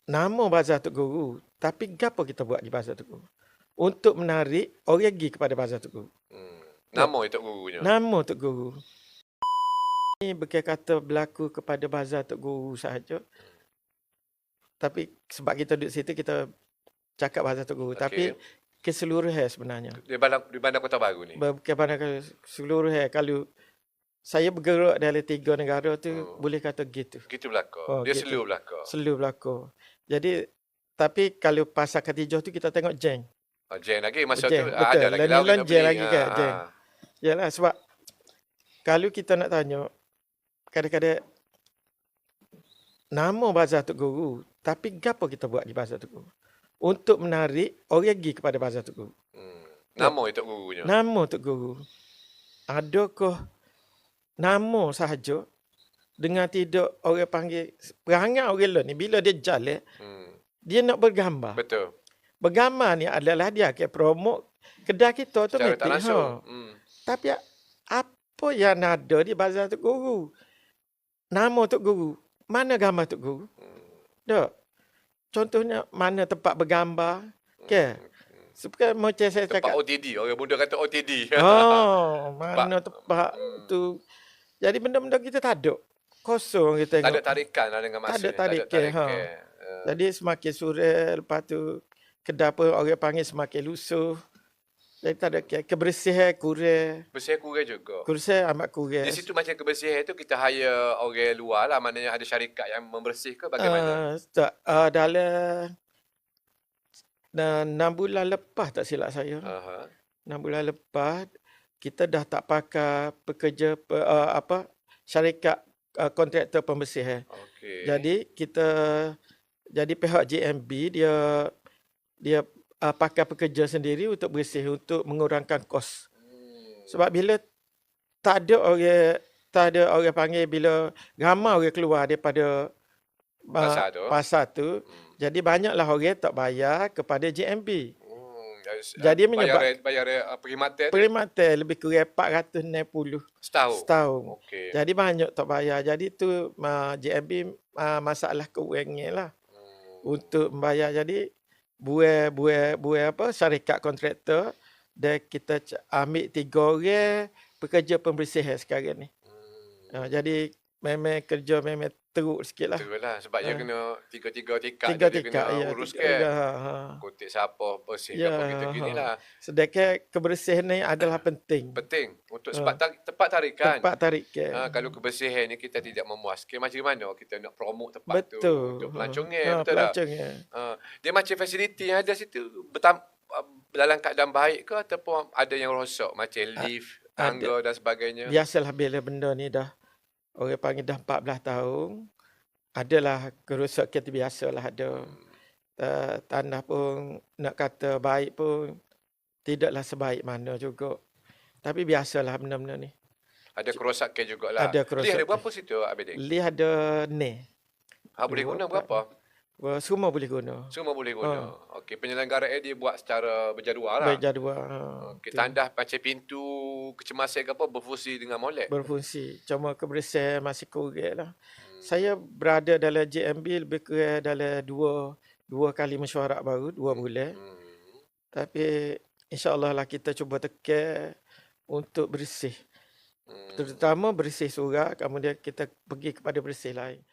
nama Bazar Tok Guru, tapi gapo kita buat di Bazar Tok Guru? Untuk menarik orang pergi kepada Bazar Tok Guru. Nama Tok Gurunya. Nama Tok Guru. Ini bukan kata berlaku kepada Bazar Tok Guru sahaja. Tapi sebab kita duduk situ, kita cakap Bazar Tok Guru. Tapi keseluruhan sebenarnya. Di Bandar Kota Baru ni? Bukan bandar keseluruhan. Kalau saya bergerak dalam 3 negara tu, boleh kata gitu. Gitu belaka. Dia gitu. Selalu belaka. Selalu belaka. Jadi, tapi kalau pasal Khadijah tu kita tengok jeng. Jeng lagi masa jeng, tu betul. ada lagi lawan nak jeng beli. lagi kan, jeng. Yalah, sebab kalau kita nak tanya, kadang-kadang nama Bazar Tok Guru, tapi gapo kita buat di Bazar Tok Guru? Untuk menarik orang pergi kepada Bazar Tok Guru. Nama Tok Gurunya. Nama Tok Guru. Adakah nama sahaja dengan tidak orang panggil perangai orang lain ni, bila dia jalan, dia nak bergambar. Betul. Bergambar ni adalah dia akan promote kedai kita tu. Secara tak langsung. Tapi apa yang ada di Bazar Tok Guru? Nama Tok Guru. Mana gambar Tok Guru? Tak. Contohnya mana tempat bergambar. Okay. Seperti macam saya cakap. Tempat OTD. Orang muda kata OTD. Mana tempat tu. Jadi benda-benda kita tak ada. Kosong kita tengok. Tak ada tarikan lah dengan masa. Tak ada tarikan. Jadi semakin sore, lepas tu kedai pun orang panggil semakin lusuh. Jadi tak ada kebersihan kurang. Kebersihan kurang juga. Kebersihan amat kurang. Di situ macam kebersihan tu kita hire orang luar lah. Maknanya ada syarikat yang membersih ke bagaimana? Tak. Dalam 6 bulan lepas tak silap saya. 6 bulan lepas kita dah tak pakai pekerja syarikat kontraktor pembersihan. Jadi jadi pihak JMB dia pakai pekerja sendiri untuk bersih, untuk mengurangkan kos. Sebab bila tak ada orang panggil, bila ramai orang keluar daripada pasar tu, jadi banyaklah orang tak bayar kepada JMB. Jadi bayar perkhidmatan lebih kurang 460 setahun. Jadi banyak tak bayar. Jadi tu JMB masalah kewangan lah untuk membayar. Jadi buat syarikat kontraktor, dan kita ambil 3 orang pekerja pembersihan sekarang ni. Jadi memang kerja memang teruk sikit lah. Teruk lah. Sebab dia kena 3 tikak. Dia kena uruskan. Kotik siapa, bersih apa gitu-gini lah. Sedangkan kebersihan ni adalah penting. Penting. Untuk sebab tempat tarikan. Tempat tarikan. Kalau kebersihan ni kita tidak memuaskan, macam mana kita nak promote tempat tu untuk pelancongnya. Betul tak? Dia macam fasiliti yang ada situ dalam keadaan baik ke ataupun ada yang rosak macam lift, tangga dan sebagainya? Biasalah bila benda ni dah orang panggil dah 14 tahun, adalah kerosakan tu biasalah ada. Tanah pun nak kata baik pun tidaklah sebaik mana juga. Tapi biasalah benda-benda ni. Ada kerosakan jugalah. Ada kerosakan. Lift ada berapa situ Abidin? Lift ada ni. Boleh guna berapa? Semua boleh guna. Semua boleh guna. Okey, penyelenggaraan dia buat secara berjadual lah. Berjadual. Okey, tandas macam pintu kecemasan ke apa berfungsi dengan molek? Berfungsi. Cuma kebersihan masih kurang lah. Saya berada dalam JMB lebih kurang dalam dua kali mesyuarat baru, 2 bulan. Tapi insya-Allah lah kita cuba tekan untuk bersih. Terutama bersih surat, kemudian kita pergi kepada bersih lain.